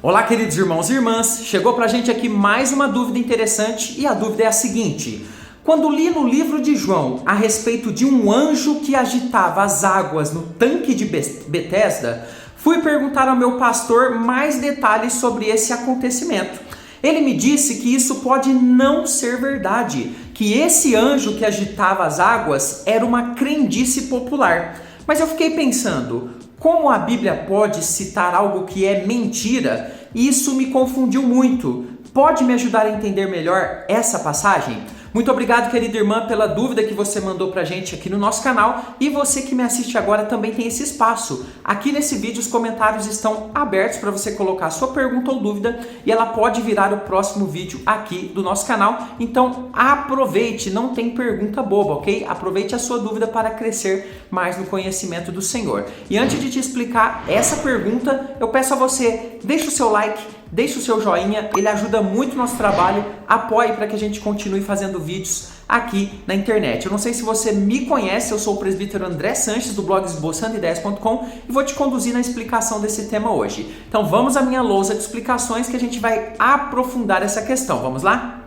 Olá, queridos irmãos e irmãs, chegou pra gente aqui mais uma dúvida interessante e a dúvida é a seguinte: quando li no livro de João a respeito de um anjo que agitava as águas no tanque de Betesda, fui perguntar ao meu pastor mais detalhes sobre esse acontecimento. Ele me disse que isso pode não ser verdade, que esse anjo que agitava as águas era uma crendice popular. Mas eu fiquei pensando, como a Bíblia pode citar algo que é mentira? Isso me confundiu muito. Pode me ajudar a entender melhor essa passagem? Muito obrigado, querida irmã, pela dúvida que você mandou pra gente aqui no nosso canal, e você que me assiste agora também tem esse espaço. Aqui nesse vídeo os comentários estão abertos para você colocar a sua pergunta ou dúvida e ela pode virar o próximo vídeo aqui do nosso canal. Então aproveite, não tem pergunta boba, ok? Aproveite a sua dúvida para crescer mais no conhecimento do Senhor. E antes de te explicar essa pergunta, eu peço a você, deixa o seu like, deixe o seu joinha, ele ajuda muito o nosso trabalho, apoie para que a gente continue fazendo vídeos aqui na internet. Eu não sei se você me conhece, eu sou o presbítero André Sanches do blog esboçandoideias.com e vou te conduzir na explicação desse tema hoje. Então vamos à minha lousa de explicações que a gente vai aprofundar essa questão. Vamos lá?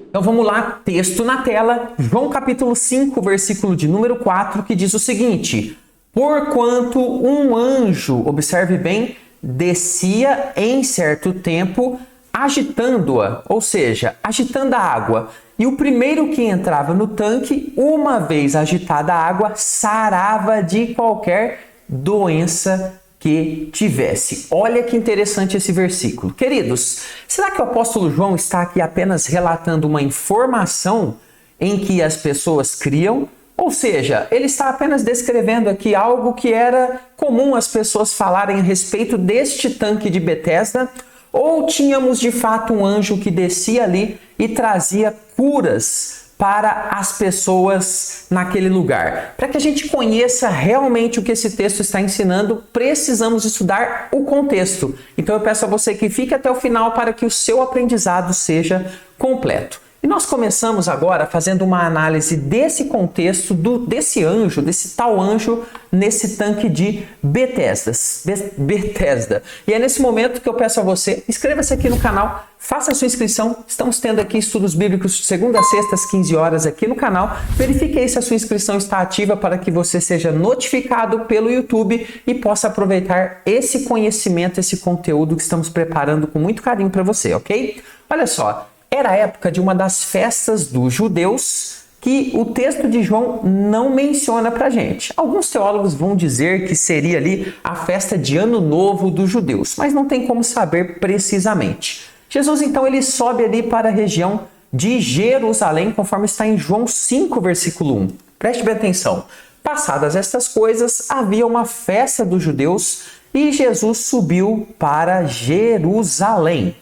Então vamos lá, texto na tela, João capítulo 5, versículo de número 4, que diz o seguinte: porquanto um anjo, observe bem, descia em certo tempo agitando-a, ou seja, agitando a água. E o primeiro que entrava no tanque, uma vez agitada a água, sarava de qualquer doença que tivesse. Olha que interessante esse versículo. Queridos, será que o apóstolo João está aqui apenas relatando uma informação em que as pessoas criam? Ou seja, ele está apenas descrevendo aqui algo que era comum as pessoas falarem a respeito deste tanque de Betesda? Ou tínhamos de fato um anjo que descia ali e trazia curas para as pessoas naquele lugar? Para que a gente conheça realmente o que esse texto está ensinando, precisamos estudar o contexto. Então eu peço a você que fique até o final para que o seu aprendizado seja completo. E nós começamos agora fazendo uma análise desse contexto, desse anjo, desse tal anjo, nesse tanque de Betesda. E é nesse momento que eu peço a você, inscreva-se aqui no canal, faça a sua inscrição. Estamos tendo aqui estudos bíblicos de segunda a sexta às 15 horas aqui no canal. Verifique aí se a sua inscrição está ativa para que você seja notificado pelo YouTube e possa aproveitar esse conhecimento, esse conteúdo que estamos preparando com muito carinho para você, ok? Olha só. Era a época de uma das festas dos judeus que o texto de João não menciona pra gente. Alguns teólogos vão dizer que seria ali a festa de Ano Novo dos judeus, mas não tem como saber precisamente. Jesus então ele sobe ali para a região de Jerusalém, conforme está em João 5, versículo 1. Preste bem atenção. Passadas estas coisas, havia uma festa dos judeus e Jesus subiu para Jerusalém.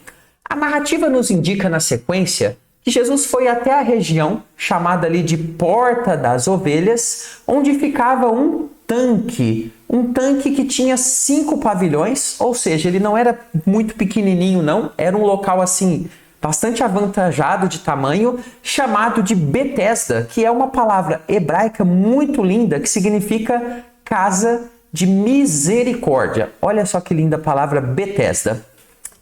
A narrativa nos indica na sequência que Jesus foi até a região chamada ali de Porta das Ovelhas, onde ficava um tanque que tinha 5 pavilhões, ou seja, ele não era muito pequenininho não, era um local assim bastante avantajado de tamanho, chamado de Betesda, que é uma palavra hebraica muito linda que significa casa de misericórdia. Olha só que linda a palavra Betesda.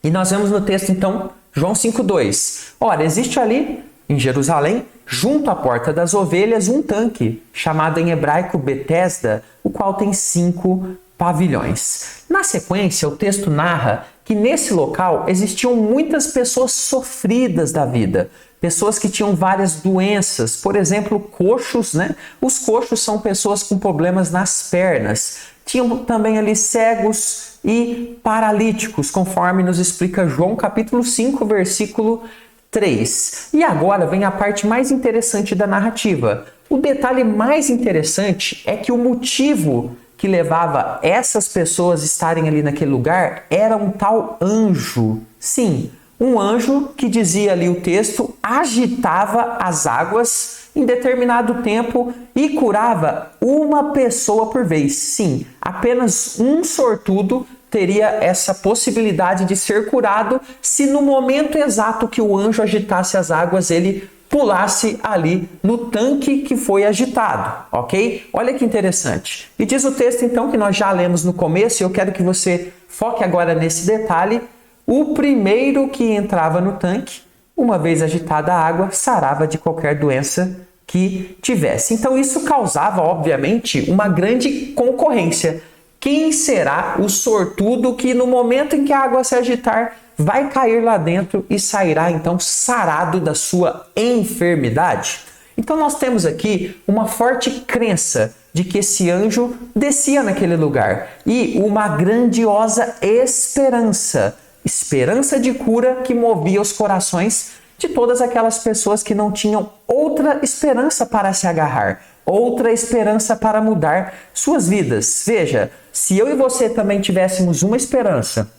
E nós vemos no texto, então, João 5,2. Ora, existe ali, em Jerusalém, junto à Porta das Ovelhas, um tanque, chamado em hebraico Betesda, o qual tem 5 pavilhões. Na sequência, o texto narra que nesse local existiam muitas pessoas sofridas da vida, pessoas que tinham várias doenças, por exemplo, coxos, né? Os coxos são pessoas com problemas nas pernas. Tinham também ali cegos e paralíticos, conforme nos explica João capítulo 5, versículo 3. E agora vem a parte mais interessante da narrativa. O detalhe mais interessante é que o motivo que levava essas pessoas a estarem ali naquele lugar era um tal anjo. Sim, um anjo que, dizia ali o texto, agitava as águas em determinado tempo e curava uma pessoa por vez. Sim, apenas um sortudo teria essa possibilidade de ser curado se no momento exato que o anjo agitasse as águas, ele pulasse ali no tanque que foi agitado, ok? Olha que interessante. E diz o texto então que nós já lemos no começo, e eu quero que você foque agora nesse detalhe. o primeiro que entrava no tanque, uma vez agitada a água, sarava de qualquer doença que tivesse. Então isso causava, obviamente, uma grande concorrência. Quem será o sortudo que no momento em que a água se agitar, vai cair lá dentro e sairá então sarado da sua enfermidade? Então nós temos aqui uma forte crença de que esse anjo descia naquele lugar e uma grandiosa esperança de cura que movia os corações de todas aquelas pessoas que não tinham outra esperança para se agarrar, outra esperança para mudar suas vidas. Veja, se eu e você também tivéssemos uma esperança,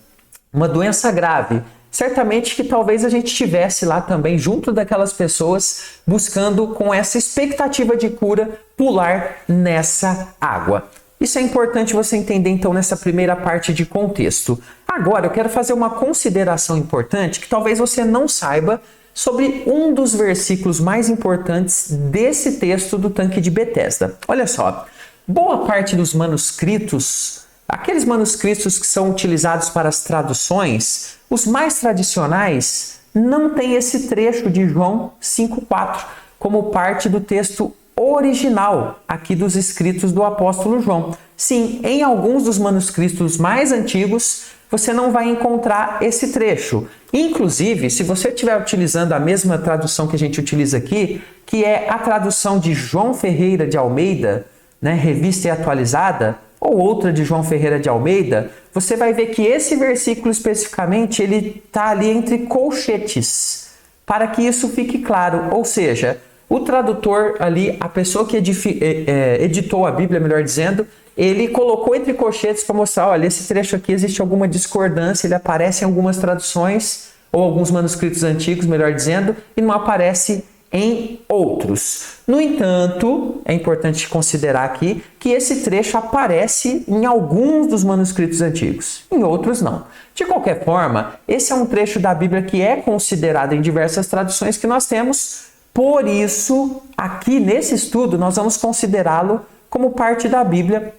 uma doença grave, certamente que talvez a gente estivesse lá também junto daquelas pessoas buscando com essa expectativa de cura pular nessa água. Isso é importante você entender então nessa primeira parte de contexto. Agora eu quero fazer uma consideração importante que talvez você não saiba sobre um dos versículos mais importantes desse texto do tanque de Betesda. Olha só, boa parte dos manuscritos, aqueles manuscritos que são utilizados para as traduções, os mais tradicionais, não tem esse trecho de João 5,4 como parte do texto original aqui dos escritos do apóstolo João. Sim, em alguns dos manuscritos mais antigos, você não vai encontrar esse trecho. Inclusive, se você estiver utilizando a mesma tradução que a gente utiliza aqui, que é a tradução de João Ferreira de Almeida, né, revista e atualizada, ou outra de João Ferreira de Almeida, você vai ver que esse versículo especificamente, ele está ali entre colchetes, para que isso fique claro. Ou seja, o tradutor ali, a pessoa que editou a Bíblia, melhor dizendo, ele colocou entre colchetes para mostrar, olha, esse trecho aqui existe alguma discordância, ele aparece em algumas traduções, ou alguns manuscritos antigos, melhor dizendo, e não aparece em outros. No entanto, é importante considerar aqui que esse trecho aparece em alguns dos manuscritos antigos, em outros não. De qualquer forma, esse é um trecho da Bíblia que é considerado em diversas traduções que nós temos, por isso, aqui nesse estudo, nós vamos considerá-lo como parte da Bíblia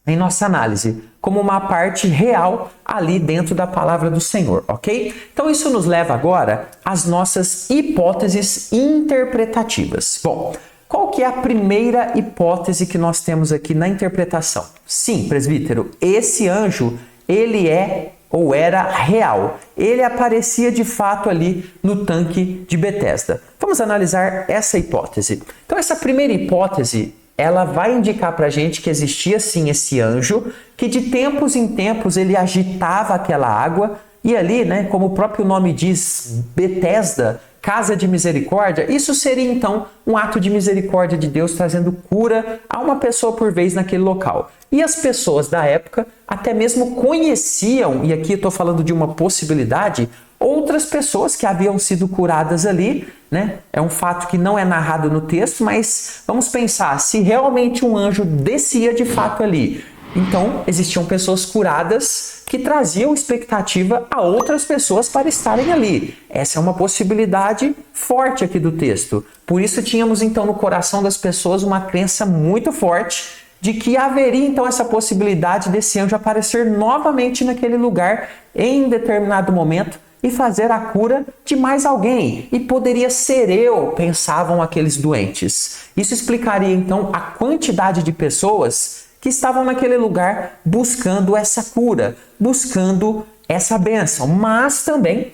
em nossa análise, como uma parte real ali dentro da palavra do Senhor, ok? Então isso nos leva agora às nossas hipóteses interpretativas. Bom, qual que é a primeira hipótese que nós temos aqui na interpretação? Sim, presbítero, esse anjo, ele é ou era real. Ele aparecia de fato ali no tanque de Betesda. Vamos analisar essa hipótese. Então essa primeira hipótese, ela vai indicar para a gente que existia sim esse anjo, que de tempos em tempos ele agitava aquela água, e ali, né, como o próprio nome diz, Betesda, casa de misericórdia, isso seria então um ato de misericórdia de Deus trazendo cura a uma pessoa por vez naquele local. E as pessoas da época até mesmo conheciam, e aqui eu estou falando de uma possibilidade, outras pessoas que haviam sido curadas ali, né? É um fato que não é narrado no texto, mas vamos pensar, se realmente um anjo descia de fato ali, então existiam pessoas curadas que traziam expectativa a outras pessoas para estarem ali. Essa é uma possibilidade forte aqui do texto. Por isso tínhamos então no coração das pessoas uma crença muito forte de que haveria então essa possibilidade desse anjo aparecer novamente naquele lugar em determinado momento e fazer a cura de mais alguém. E poderia ser eu, pensavam aqueles doentes. Isso explicaria então a quantidade de pessoas que estavam naquele lugar buscando essa cura, buscando essa bênção, mas também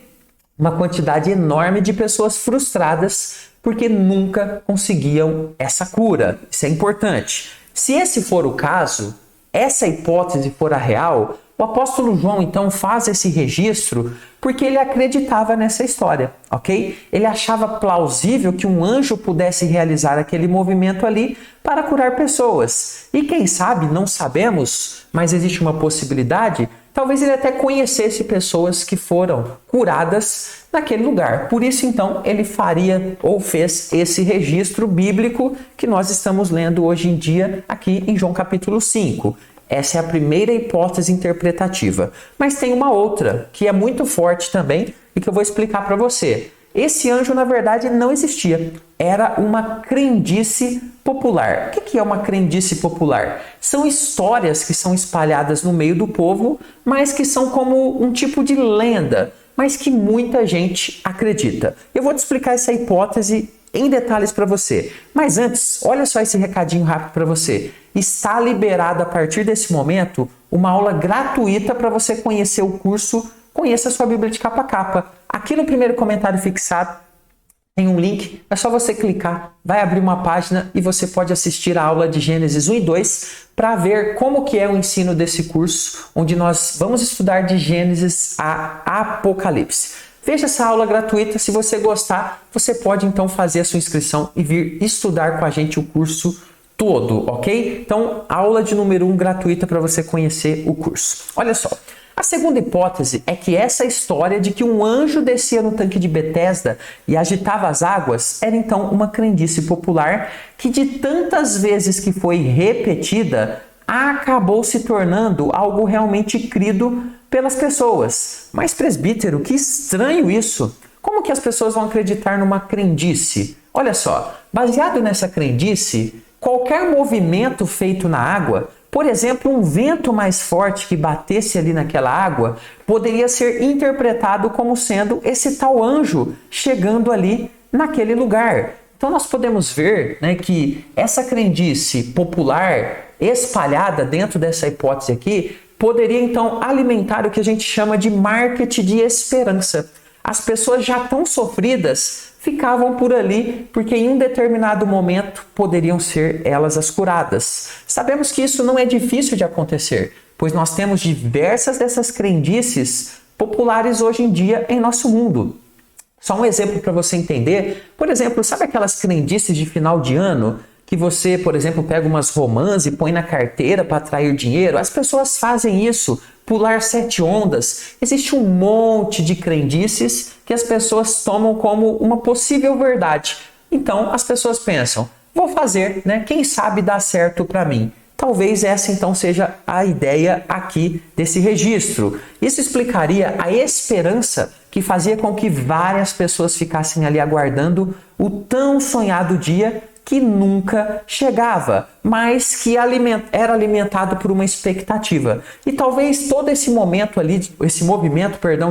uma quantidade enorme de pessoas frustradas porque nunca conseguiam essa cura. Isso é importante. Se esse for o caso, essa hipótese for a real, o apóstolo João então faz esse registro porque ele acreditava nessa história, ok? Ele achava plausível que um anjo pudesse realizar aquele movimento ali para curar pessoas. E quem sabe, não sabemos, mas existe uma possibilidade, talvez ele até conhecesse pessoas que foram curadas naquele lugar. Por isso então ele faria ou fez esse registro bíblico que nós estamos lendo hoje em dia aqui em João capítulo 5. Essa é a primeira hipótese interpretativa. Mas tem uma outra, que é muito forte também, e que eu vou explicar para você. Esse anjo, na verdade, não existia. Era uma crendice popular. O que é uma crendice popular? São histórias que são espalhadas no meio do povo, mas que são como um tipo de lenda. mas que muita gente acredita. Eu vou te explicar essa hipótese em detalhes para você. Mas antes, olha só esse recadinho rápido para você. Está liberado a partir desse momento uma aula gratuita para você conhecer o curso Conheça a sua Bíblia de Capa a Capa. Aqui no primeiro comentário fixado tem um link, é só você clicar, vai abrir uma página e você pode assistir a aula de Gênesis 1 e 2 para ver como que é o ensino desse curso, onde nós vamos estudar de Gênesis a Apocalipse. Veja essa aula gratuita, se você gostar, você pode então fazer a sua inscrição e vir estudar com a gente o curso todo, ok? Então, aula de número 1 gratuita para você conhecer o curso. Olha só. A segunda hipótese é que essa história de que um anjo descia no tanque de Betesda e agitava as águas era então uma crendice popular que de tantas vezes que foi repetida, acabou se tornando algo realmente crido pelas pessoas. Mas presbítero, que estranho isso! Como que as pessoas vão acreditar numa crendice? Olha só, baseado nessa crendice, qualquer movimento feito na água, por exemplo, um vento mais forte que batesse ali naquela água, poderia ser interpretado como sendo esse tal anjo chegando ali naquele lugar. Então nós podemos ver, né, que essa crendice popular espalhada dentro dessa hipótese aqui poderia então alimentar o que a gente chama de marketing de esperança. As pessoas já tão sofridas ficavam por ali porque em um determinado momento poderiam ser elas as curadas. Sabemos que isso não é difícil de acontecer, pois nós temos diversas dessas crendices populares hoje em dia em nosso mundo. Só um exemplo para você entender. Por exemplo, sabe aquelas crendices de final de ano? Que você, por exemplo, pega umas romãs e põe na carteira para atrair dinheiro? As pessoas fazem isso. Pular 7 ondas. Existe um monte de crendices que as pessoas tomam como uma possível verdade. Então, as pessoas pensam, vou fazer, né? Quem sabe dá certo para mim. Talvez essa então seja a ideia aqui desse registro. Isso explicaria a esperança que fazia com que várias pessoas ficassem ali aguardando o tão sonhado dia que nunca chegava, mas que era alimentado por uma expectativa. E talvez todo esse movimento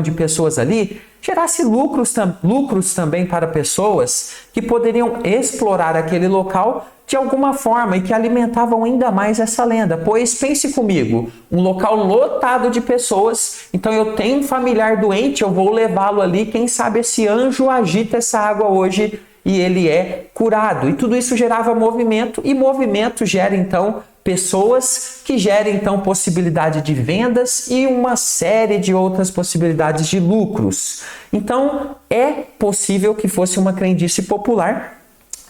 de pessoas ali gerasse lucros também para pessoas que poderiam explorar aquele local de alguma forma e que alimentavam ainda mais essa lenda. Pois pense comigo, um local lotado de pessoas, então eu tenho um familiar doente, eu vou levá-lo ali, quem sabe esse anjo agita essa água hoje e ele é curado. E tudo isso gerava movimento, e movimento gera então pessoas, que gera então possibilidade de vendas e uma série de outras possibilidades de lucros. Então é possível que fosse uma crendice popular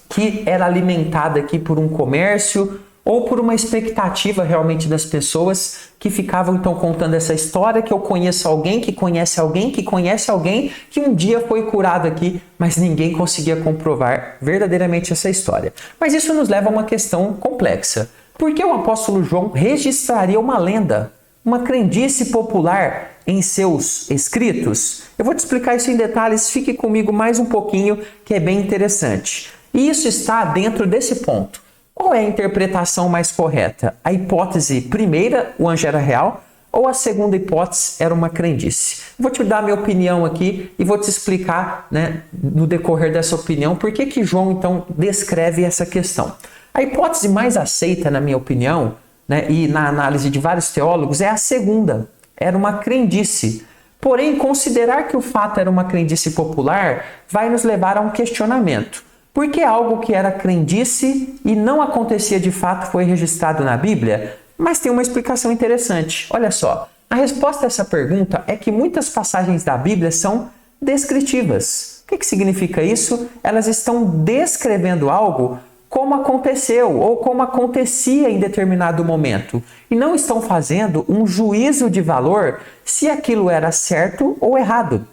que era alimentada aqui por um comércio ou por uma expectativa realmente das pessoas que ficavam então contando essa história, que eu conheço alguém, que conhece alguém, que conhece alguém, que um dia foi curado aqui, mas ninguém conseguia comprovar verdadeiramente essa história. Mas isso nos leva a uma questão complexa. Por que o apóstolo João registraria uma lenda, uma crendice popular em seus escritos? Eu vou te explicar isso em detalhes, fique comigo mais um pouquinho, que é bem interessante. E isso está dentro desse ponto. Qual é a interpretação mais correta? A hipótese primeira, o anjo era real, ou a segunda hipótese era uma crendice? Vou te dar a minha opinião aqui e vou te explicar, né, no decorrer dessa opinião, por que João então descreve essa questão. A hipótese mais aceita, na minha opinião, né, e na análise de vários teólogos, é a segunda. Era uma crendice. Porém, considerar que o fato era uma crendice popular vai nos levar a um questionamento. Por que algo que era crendice e não acontecia de fato foi registrado na Bíblia? Mas tem uma explicação interessante. Olha só, a resposta a essa pergunta é que muitas passagens da Bíblia são descritivas. O que significa isso? Elas estão descrevendo algo como aconteceu ou como acontecia em determinado momento. E não estão fazendo um juízo de valor se aquilo era certo ou errado.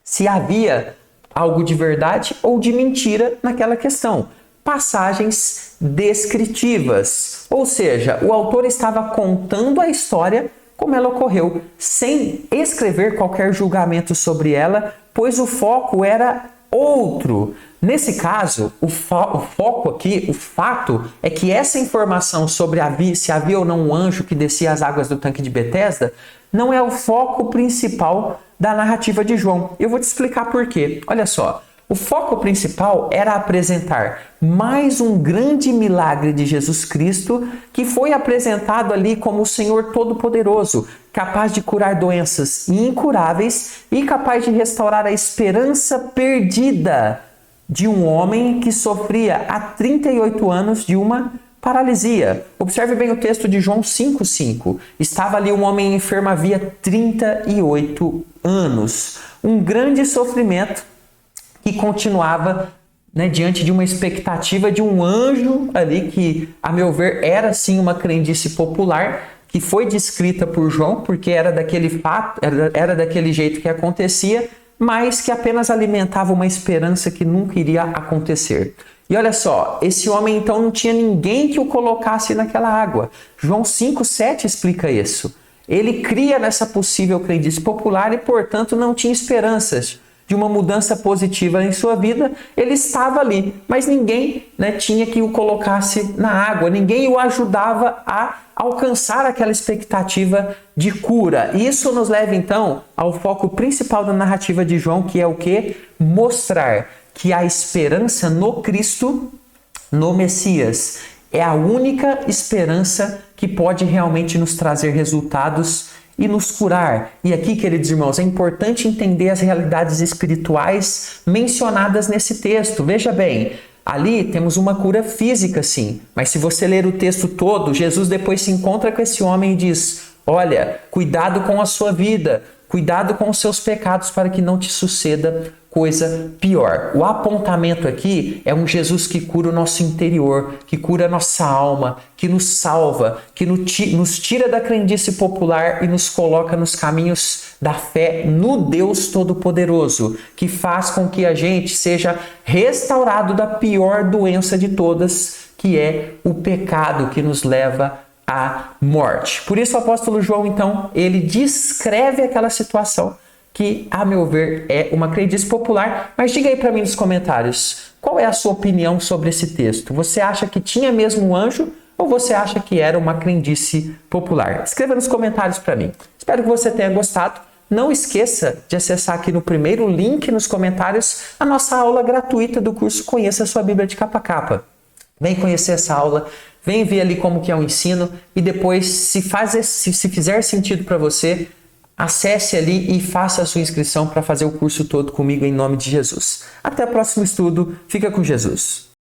Se havia algo de verdade ou de mentira naquela questão. Passagens descritivas. Ou seja, o autor estava contando a história como ela ocorreu, sem escrever qualquer julgamento sobre ela, pois o foco era outro. Nesse caso, o foco aqui, o fato, é que essa informação sobre se havia ou não um anjo que descia as águas do tanque de Betesda, não é o foco principal da narrativa de João. Eu vou te explicar por quê. Olha só, o foco principal era apresentar mais um grande milagre de Jesus Cristo, que foi apresentado ali como o Senhor Todo-Poderoso, capaz de curar doenças incuráveis e capaz de restaurar a esperança perdida de um homem que sofria há 38 anos de uma paralisia. Observe bem o texto de João 5,5. Estava ali um homem enfermo havia 38 anos. Um grande sofrimento que continuava, diante de uma expectativa de um anjo ali que, a meu ver, era sim uma crendice popular, que foi descrita por João, porque era daquele fato, era daquele jeito que acontecia, mas que apenas alimentava uma esperança que nunca iria acontecer. E olha só, esse homem então não tinha ninguém que o colocasse naquela água. João 5,7 explica isso. Ele cria nessa possível crendice popular e, portanto, não tinha esperanças de uma mudança positiva em sua vida. Ele estava ali, mas ninguém tinha que o colocasse na água, ninguém o ajudava a alcançar aquela expectativa de cura. E isso nos leva então ao foco principal da narrativa de João, que é o quê? Mostrar que a esperança no Cristo, no Messias, é a única esperança que pode realmente nos trazer resultados e nos curar. E aqui, queridos irmãos, é importante entender as realidades espirituais mencionadas nesse texto. Veja bem, ali temos uma cura física, sim, mas se você ler o texto todo, Jesus depois se encontra com esse homem e diz: olha, cuidado com a sua vida, cuidado com os seus pecados para que não te suceda coisa pior. O apontamento aqui é um Jesus que cura o nosso interior, que cura a nossa alma, que nos salva, que nos tira da crendice popular e nos coloca nos caminhos da fé no Deus Todo-Poderoso, que faz com que a gente seja restaurado da pior doença de todas, que é o pecado que nos leva à morte. Por isso o apóstolo João, então, ele descreve aquela situação que, a meu ver, é uma crendice popular. Mas diga aí para mim nos comentários, qual é a sua opinião sobre esse texto? Você acha que tinha mesmo um anjo ou você acha que era uma crendice popular? Escreva nos comentários para mim. Espero que você tenha gostado. Não esqueça de acessar aqui no primeiro link nos comentários a nossa aula gratuita do curso Conheça a Sua Bíblia de Capa a Capa. Vem conhecer essa aula, vem ver ali como que é o ensino e depois, se fizer sentido para você, acesse ali e faça a sua inscrição para fazer o curso todo comigo em nome de Jesus. Até o próximo estudo. Fica com Jesus.